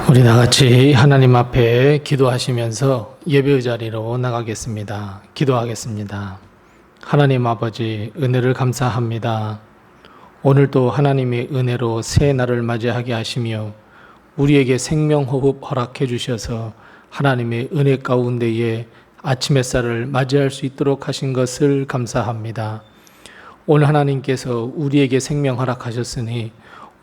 우리 다 같이 하나님 앞에 기도하시면서 예배의 자리로 나가겠습니다. 기도하겠습니다. 하나님 아버지, 은혜를 감사합니다. 오늘도 하나님의 은혜로 새 날을 맞이하게 하시며 우리에게 생명호흡 허락해 주셔서 하나님의 은혜 가운데에 아침 햇살을 맞이할 수 있도록 하신 것을 감사합니다. 오늘 하나님께서 우리에게 생명 허락하셨으니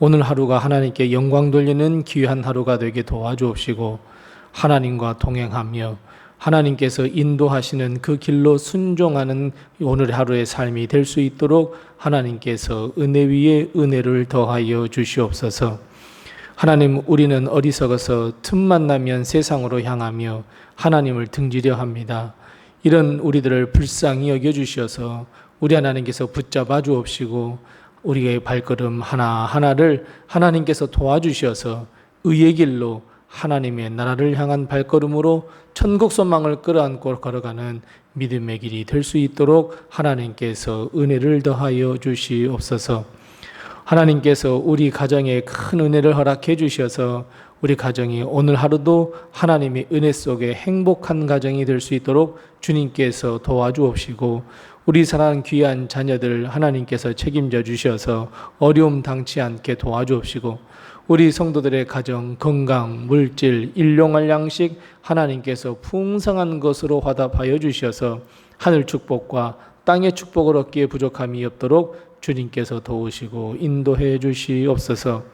오늘 하루가 하나님께 영광 돌리는 귀한 하루가 되게 도와주옵시고 하나님과 동행하며 하나님께서 인도하시는 그 길로 순종하는 오늘 하루의 삶이 될 수 있도록 하나님께서 은혜 위에 은혜를 더하여 주시옵소서. 하나님, 우리는 어리석어서 틈만 나면 세상으로 향하며 하나님을 등지려 합니다. 이런 우리들을 불쌍히 여겨주셔서 우리 하나님께서 붙잡아 주옵시고 우리의 발걸음 하나하나를 하나님께서 도와주셔서 의의 길로 하나님의 나라를 향한 발걸음으로 천국 소망을 끌어안고 걸어가는 믿음의 길이 될 수 있도록 하나님께서 은혜를 더하여 주시옵소서. 하나님께서 우리 가정에 큰 은혜를 허락해 주셔서 우리 가정이 오늘 하루도 하나님의 은혜 속에 행복한 가정이 될 수 있도록 주님께서 도와주옵시고 우리 사랑하는 귀한 자녀들 하나님께서 책임져 주셔서 어려움 당치 않게 도와주옵시고 우리 성도들의 가정, 건강, 물질, 일용할 양식 하나님께서 풍성한 것으로 화답하여 주셔서 하늘 축복과 땅의 축복을 얻기에 부족함이 없도록 주님께서 도우시고 인도해 주시옵소서.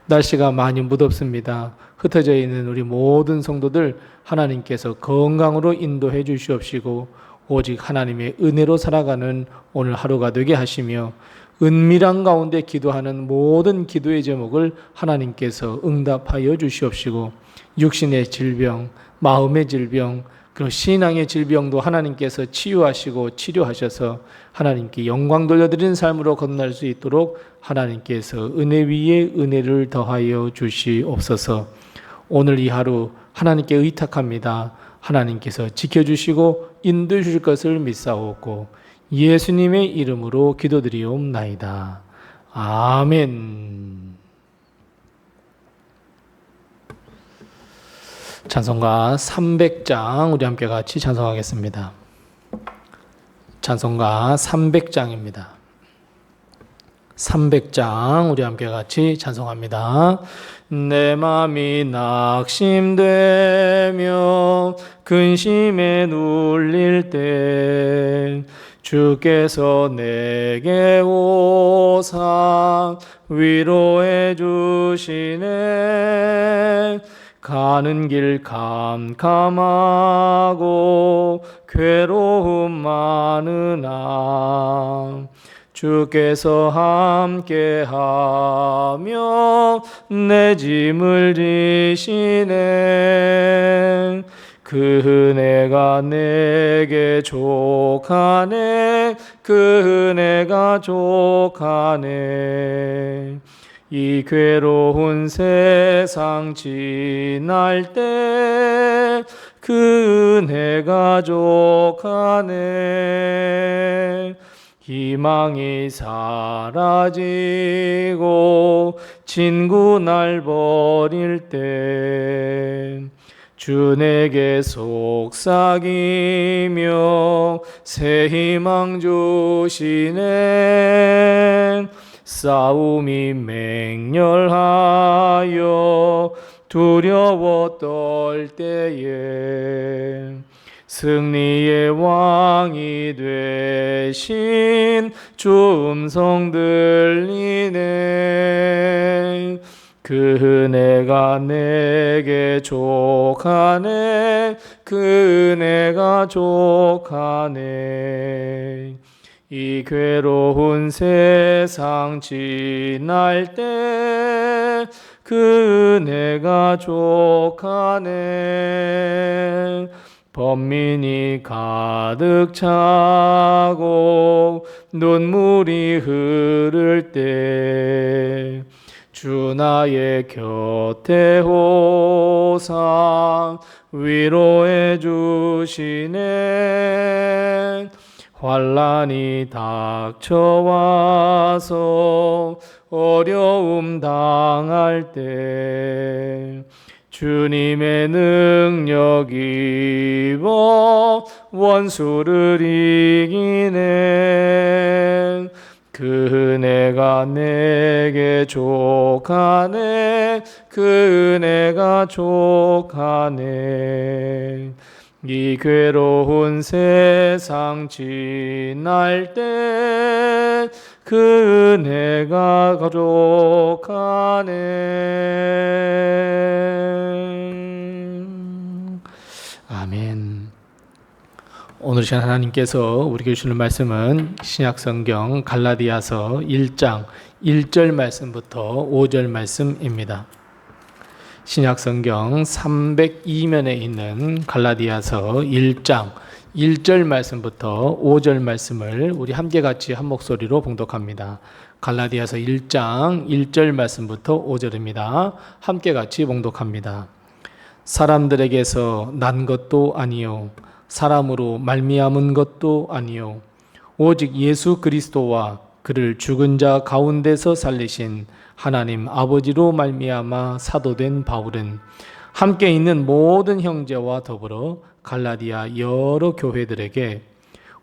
날씨가 많이 무덥습니다. 흩어져 있는 우리 모든 성도들 하나님께서 건강으로 인도해 주시옵시고 오직 하나님의 은혜로 살아가는 오늘 하루가 되게 하시며 은밀한 가운데 기도하는 모든 기도의 제목을 하나님께서 응답하여 주시옵시고 육신의 질병, 마음의 질병, 그리고 신앙의 질병도 하나님께서 치유하시고 치료하셔서 하나님께 영광 돌려드리는 삶으로 건너갈 수 있도록 하나님께서 은혜 위에 은혜를 더하여 주시옵소서. 오늘 이 하루 하나님께 의탁합니다. 하나님께서 지켜주시고 인도해 주실 것을 믿사오고 예수님의 이름으로 기도드리옵나이다. 아멘. 찬송가 300장 우리 함께 같이 찬송하겠습니다. 찬송가 300장입니다. 300장 우리 함께 같이 찬송합니다. 내 맘이 낙심되며 근심에 눌릴 때 주께서 내게 오사 위로해 주시네. 가는 길 캄캄하고 괴로움 많으나 주께서 함께하며 내 짐을 지시네. 그 은혜가 내게 족하네. 그 은혜가 족하네. 이 괴로운 세상 지날 때 그 은혜가 족하네. 희망이 사라지고 친구 날 버릴 때 주 내게 속삭이며 새 희망 주시네. 싸움이 맹렬하여 두려워 떨 때에 승리의 왕이 되신 주 음성 들리네. 그 은혜가 내게 족하네. 그 은혜가 족하네. 이 괴로운 세상 지날 때 그 은혜가 족하네. 번민이 가득 차고 눈물이 흐를 때 주 나의 곁에 오사 위로해 주시네. 환난이 닥쳐와서 어려움 당할 때 주님의 능력 입어 원수를 이기네. 그 은혜가 내게 족하네. 그 은혜가 족하네. 이 괴로운 세상 지날 때 그 은혜가 족하네. 아멘. 오늘 시간 하나님께서 우리에게 주시는 말씀은 신약성경 갈라디아서 1장 1절 말씀부터 5절 말씀입니다. 신약성경 302면에 있는 갈라디아서 1장 1절 말씀부터 5절 말씀을 우리 함께 같이 한 목소리로 봉독합니다. 갈라디아서 1장 1절 말씀부터 5절입니다. 함께 같이 봉독합니다. 사람들에게서 난 것도 아니요 사람으로 말미암은 것도 아니요 오직 예수 그리스도와 그를 죽은 자 가운데서 살리신 하나님 아버지로 말미암아 사도된 바울은 함께 있는 모든 형제와 더불어 갈라디아 여러 교회들에게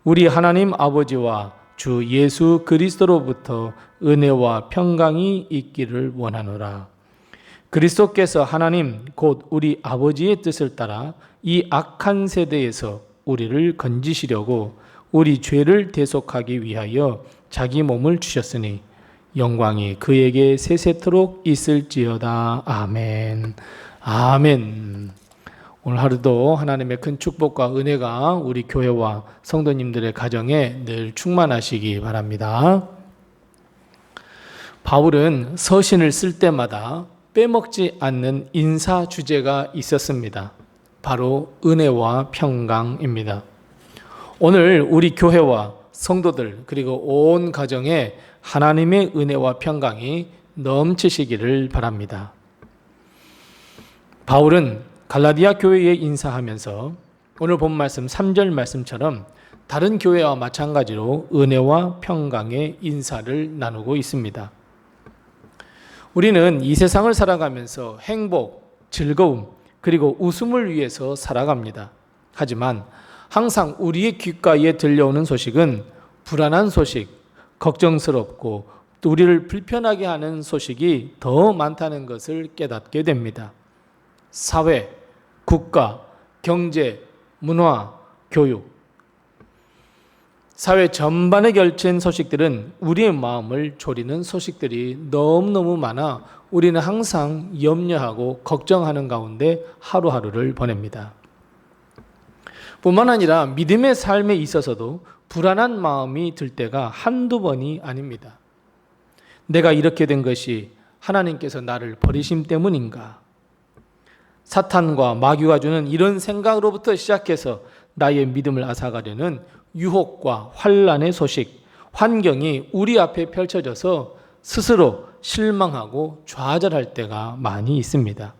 우리 하나님 아버지와 주 예수 그리스도로부터 은혜와 평강이 있기를 원하노라. 그리스도께서 하나님 곧 우리 아버지의 뜻을 따라 이 악한 세대에서 우리를 건지시려고 우리 죄를 대속하기 위하여 자기 몸을 주셨으니 영광이 그에게 세세토록 있을지어다. 아멘. 아멘. 오늘 하루도 하나님의 큰 축복과 은혜가 우리 교회와 성도님들의 가정에 늘 충만하시기 바랍니다. 바울은 서신을 쓸 때마다 빼먹지 않는 인사 주제가 있었습니다. 바로 은혜와 평강입니다. 오늘 우리 교회와 성도들 그리고 온 가정에 하나님의 은혜와 평강이 넘치시기를 바랍니다. 바울은 갈라디아 교회에 인사하면서 오늘 본 말씀 3절 말씀처럼 다른 교회와 마찬가지로 은혜와 평강의 인사를 나누고 있습니다. 우리는 이 세상을 살아가면서 행복, 즐거움, 그리고 웃음을 위해서 살아갑니다. 하지만 항상 우리의 귓가에 들려오는 소식은 불안한 소식, 걱정스럽고 또 우리를 불편하게 하는 소식이 더 많다는 것을 깨닫게 됩니다. 사회, 국가, 경제, 문화, 교육, 사회 전반에 걸친 소식들은 우리의 마음을 졸이는 소식들이 너무너무 많아 우리는 항상 염려하고 걱정하는 가운데 하루하루를 보냅니다. 뿐만 아니라 믿음의 삶에 있어서도 불안한 마음이 들 때가 한두 번이 아닙니다. 내가 이렇게 된 것이 하나님께서 나를 버리심 때문인가? 사탄과 마귀가 주는 이런 생각으로부터 시작해서 나의 믿음을 앗아가려는 유혹과 환난의 소식, 환경이 우리 앞에 펼쳐져서 스스로 실망하고 좌절할 때가 많이 있습니다.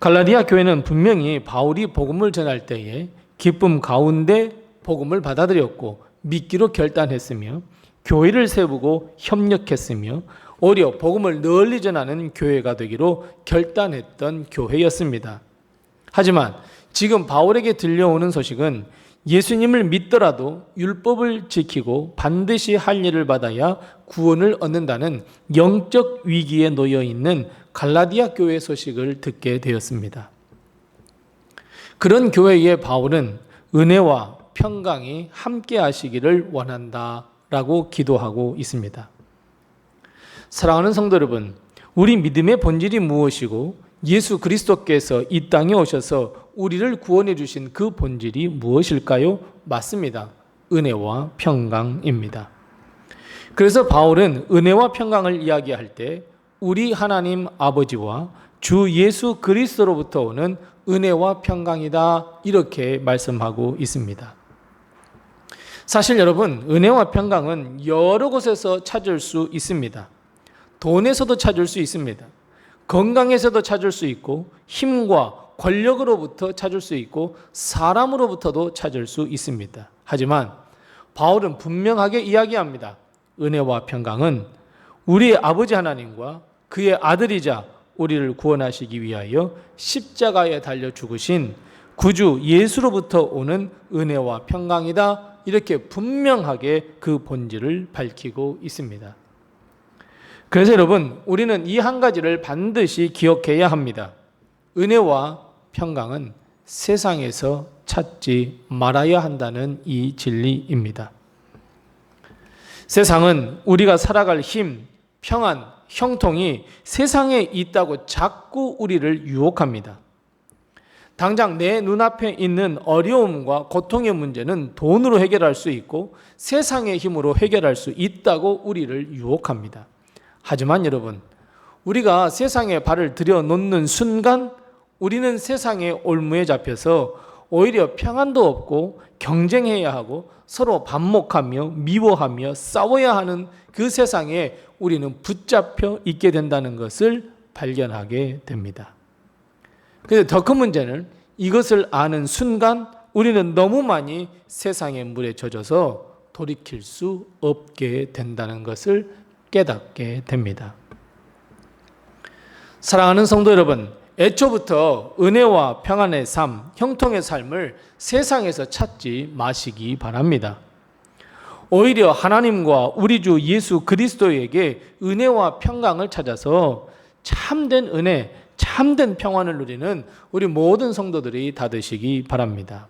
갈라디아 교회는 분명히 바울이 복음을 전할 때에 기쁨 가운데 복음을 받아들였고 믿기로 결단했으며 교회를 세우고 협력했으며 오히려 복음을 널리 전하는 교회가 되기로 결단했던 교회였습니다. 하지만 지금 바울에게 들려오는 소식은 예수님을 믿더라도 율법을 지키고 반드시 할 일을 받아야 구원을 얻는다는 영적 위기에 놓여 있는 갈라디아 교회 소식을 듣게 되었습니다. 그런 교회에 바울은 은혜와 평강이 함께 하시기를 원한다라고 기도하고 있습니다. 사랑하는 성도 여러분, 우리 믿음의 본질이 무엇이고 예수 그리스도께서 이 땅에 오셔서 우리를 구원해 주신 그 본질이 무엇일까요? 맞습니다. 은혜와 평강입니다. 그래서 바울은 은혜와 평강을 이야기할 때 우리 하나님 아버지와 주 예수 그리스도로부터 오는 은혜와 평강이다 이렇게 말씀하고 있습니다. 사실 여러분, 은혜와 평강은 여러 곳에서 찾을 수 있습니다. 돈에서도 찾을 수 있습니다. 건강에서도 찾을 수 있고 힘과 권력으로부터 찾을 수 있고 사람으로부터도 찾을 수 있습니다. 하지만 바울은 분명하게 이야기합니다. 은혜와 평강은 우리의 아버지 하나님과 그의 아들이자 우리를 구원하시기 위하여 십자가에 달려 죽으신 구주 예수로부터 오는 은혜와 평강이다. 이렇게 분명하게 그 본질을 밝히고 있습니다. 그래서 여러분, 우리는 이 한 가지를 반드시 기억해야 합니다. 은혜와 평강은 세상에서 찾지 말아야 한다는 이 진리입니다. 세상은 우리가 살아갈 힘, 평안, 형통이 세상에 있다고 자꾸 우리를 유혹합니다. 당장 내 눈앞에 있는 어려움과 고통의 문제는 돈으로 해결할 수 있고 세상의 힘으로 해결할 수 있다고 우리를 유혹합니다. 하지만 여러분, 우리가 세상에 발을 들여놓는 순간 우리는 세상의 올무에 잡혀서 오히려 평안도 없고 경쟁해야 하고 서로 반목하며 미워하며 싸워야 하는 그 세상에 우리는 붙잡혀 있게 된다는 것을 발견하게 됩니다. 그런데 더 큰 문제는 이것을 아는 순간 우리는 너무 많이 세상의 물에 젖어서 돌이킬 수 없게 된다는 것을 깨닫게 됩니다. 사랑하는 성도 여러분, 애초부터 은혜와 평안의 삶, 형통의 삶을 세상에서 찾지 마시기 바랍니다. 오히려 하나님과 우리 주 예수 그리스도에게 은혜와 평강을 찾아서 참된 은혜, 참된 평안을 누리는 우리 모든 성도들이 다 되시기 바랍니다.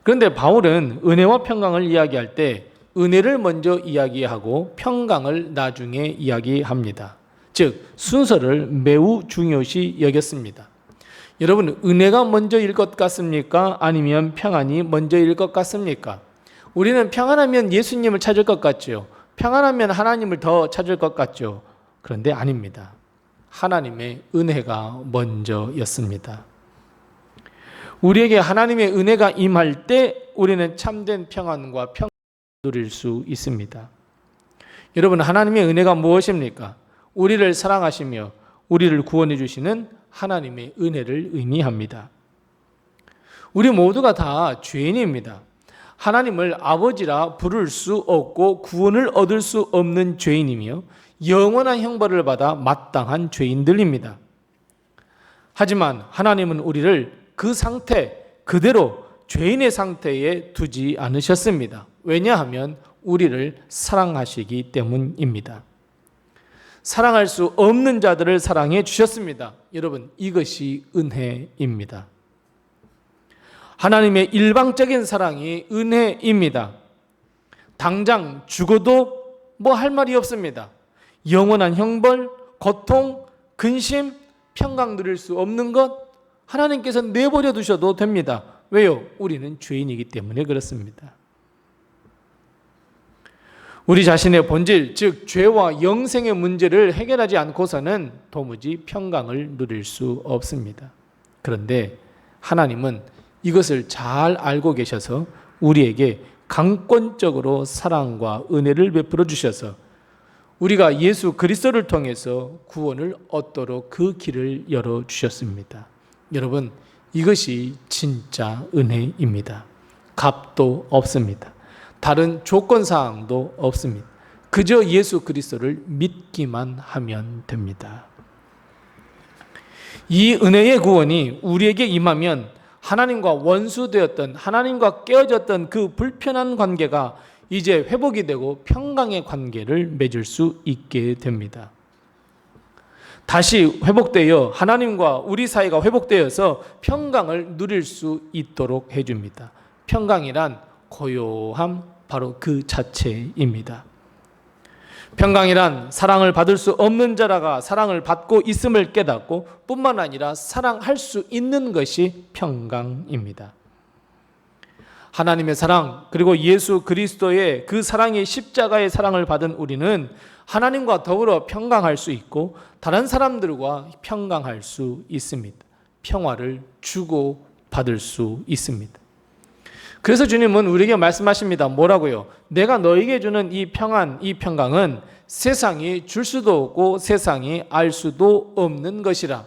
그런데 바울은 은혜와 평강을 이야기할 때 은혜를 먼저 이야기하고 평강을 나중에 이야기합니다. 즉 순서를 매우 중요시 여겼습니다. 여러분, 은혜가 먼저일 것 같습니까? 아니면 평안이 먼저일 것 같습니까? 우리는 평안하면 예수님을 찾을 것 같죠. 평안하면 하나님을 더 찾을 것 같죠. 그런데 아닙니다. 하나님의 은혜가 먼저였습니다. 우리에게 하나님의 은혜가 임할 때 우리는 참된 평안과 평안을 누릴 수 있습니다. 여러분, 하나님의 은혜가 무엇입니까? 우리를 사랑하시며 우리를 구원해 주시는 하나님의 은혜를 의미합니다. 우리 모두가 다 죄인입니다. 하나님을 아버지라 부를 수 없고 구원을 얻을 수 없는 죄인이며 영원한 형벌을 받아 마땅한 죄인들입니다. 하지만 하나님은 우리를 그 상태 그대로 죄인의 상태에 두지 않으셨습니다. 왜냐하면 우리를 사랑하시기 때문입니다. 사랑할 수 없는 자들을 사랑해 주셨습니다. 여러분, 이것이 은혜입니다. 하나님의 일방적인 사랑이 은혜입니다. 당장 죽어도 뭐 할 말이 없습니다. 영원한 형벌, 고통, 근심, 평강 누릴 수 없는 것 하나님께서 내버려 두셔도 됩니다. 왜요? 우리는 죄인이기 때문에 그렇습니다. 우리 자신의 본질, 즉 죄와 영생의 문제를 해결하지 않고서는 도무지 평강을 누릴 수 없습니다. 그런데 하나님은 이것을 잘 알고 계셔서 우리에게 강권적으로 사랑과 은혜를 베풀어 주셔서 우리가 예수 그리스도를 통해서 구원을 얻도록 그 길을 열어 주셨습니다. 여러분, 이것이 진짜 은혜입니다. 값도 없습니다. 다른 조건사항도 없습니다. 그저 예수 그리스도를 믿기만 하면 됩니다. 이 은혜의 구원이 우리에게 임하면 하나님과 원수되었던, 하나님과 깨어졌던 그 불편한 관계가 이제 회복이 되고 평강의 관계를 맺을 수 있게 됩니다. 다시 회복되어 하나님과 우리 사이가 회복되어서 평강을 누릴 수 있도록 해줍니다. 평강이란 고요함, 바로 그 자체입니다. 평강이란 사랑을 받을 수 없는 자라가 사랑을 받고 있음을 깨닫고 뿐만 아니라 사랑할 수 있는 것이 평강입니다. 하나님의 사랑, 그리고 예수 그리스도의 그 사랑의 십자가의 사랑을 받은 우리는 하나님과 더불어 평강할 수 있고 다른 사람들과 평강할 수 있습니다. 평화를 주고 받을 수 있습니다. 그래서 주님은 우리에게 말씀하십니다. 뭐라고요? 내가 너에게 주는 이 평안, 이 평강은 세상이 줄 수도 없고 세상이 알 수도 없는 것이라.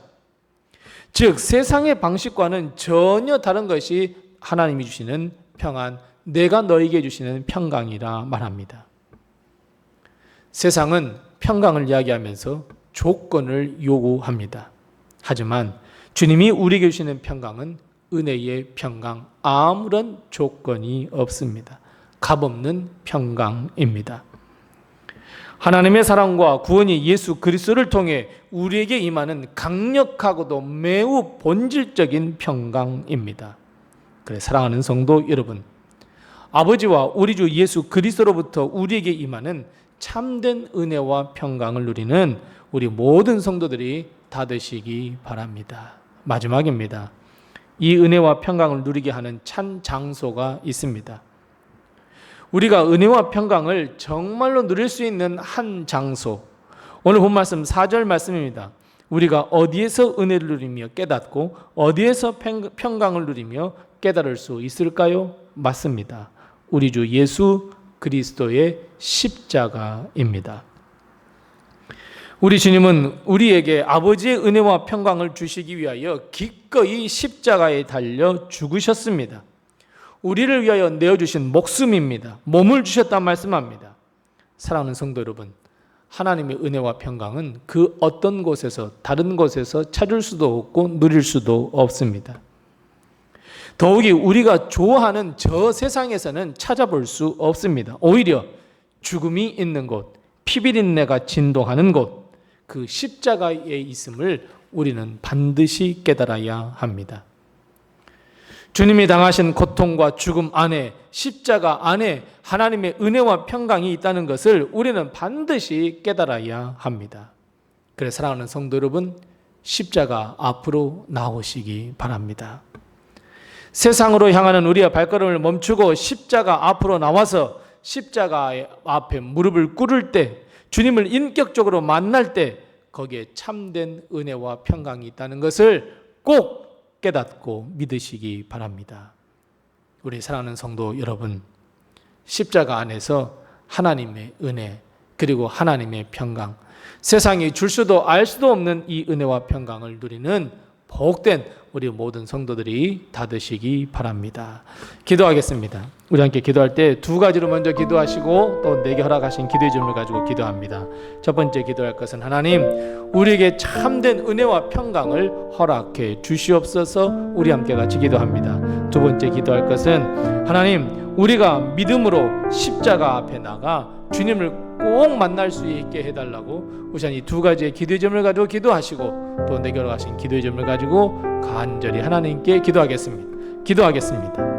즉 세상의 방식과는 전혀 다른 것이 하나님이 주시는 평안, 내가 너에게 주시는 평강이라 말합니다. 세상은 평강을 이야기하면서 조건을 요구합니다. 하지만 주님이 우리에게 주시는 평강은 은혜의 평강, 아무런 조건이 없습니다. 값없는 평강입니다. 하나님의 사랑과 구원이 예수 그리스도를 통해 우리에게 임하는 강력하고도 매우 본질적인 평강입니다. 그래, 사랑하는 성도 여러분, 아버지와 우리 주 예수 그리스도로부터 우리에게 임하는 참된 은혜와 평강을 누리는 우리 모든 성도들이 다 되시기 바랍니다. 마지막입니다. 이 은혜와 평강을 누리게 하는 찬 장소가 있습니다. 우리가 은혜와 평강을 정말로 누릴 수 있는 한 장소, 오늘 본 말씀 4절 말씀입니다. 우리가 어디에서 은혜를 누리며 깨닫고 어디에서 평강을 누리며 깨달을 수 있을까요? 맞습니다. 우리 주 예수 그리스도의 십자가입니다. 우리 주님은 우리에게 아버지의 은혜와 평강을 주시기 위하여 기꺼이 십자가에 달려 죽으셨습니다. 우리를 위하여 내어주신 목숨입니다. 몸을 주셨단 말씀합니다. 사랑하는 성도 여러분, 하나님의 은혜와 평강은 그 어떤 곳에서 다른 곳에서 찾을 수도 없고 누릴 수도 없습니다. 더욱이 우리가 좋아하는 저 세상에서는 찾아볼 수 없습니다. 오히려 죽음이 있는 곳, 피비린내가 진동하는 곳, 그 십자가에 있음을 우리는 반드시 깨달아야 합니다. 주님이 당하신 고통과 죽음 안에, 십자가 안에 하나님의 은혜와 평강이 있다는 것을 우리는 반드시 깨달아야 합니다. 그래서 사랑하는 성도 여러분, 십자가 앞으로 나오시기 바랍니다. 세상으로 향하는 우리의 발걸음을 멈추고 십자가 앞으로 나와서 십자가 앞에 무릎을 꿇을 때, 주님을 인격적으로 만날 때 거기에 참된 은혜와 평강이 있다는 것을 꼭 깨닫고 믿으시기 바랍니다. 우리 사랑하는 성도 여러분, 십자가 안에서 하나님의 은혜 그리고 하나님의 평강, 세상이 줄 수도 알 수도 없는 이 은혜와 평강을 누리는 복된 우리 모든 성도들이 다 되시기 바랍니다. 기도하겠습니다. 우리 함께 기도할 때 두 가지로 먼저 기도하시고 또 내게 허락하신 기도의 점을 가지고 기도합니다. 첫 번째 기도할 것은 하나님, 우리에게 참된 은혜와 평강을 허락해 주시옵소서. 우리 함께 같이 기도합니다. 두 번째 기도할 것은 하나님, 우리가 믿음으로 십자가 앞에 나가 주님을 꼭 만날 수 있게 해달라고 우선 이 두 가지의 기도의 점을 가지고 기도하시고 또 내게 허락하신 기도의 점을 가지고 간절히 하나님께 기도하겠습니다.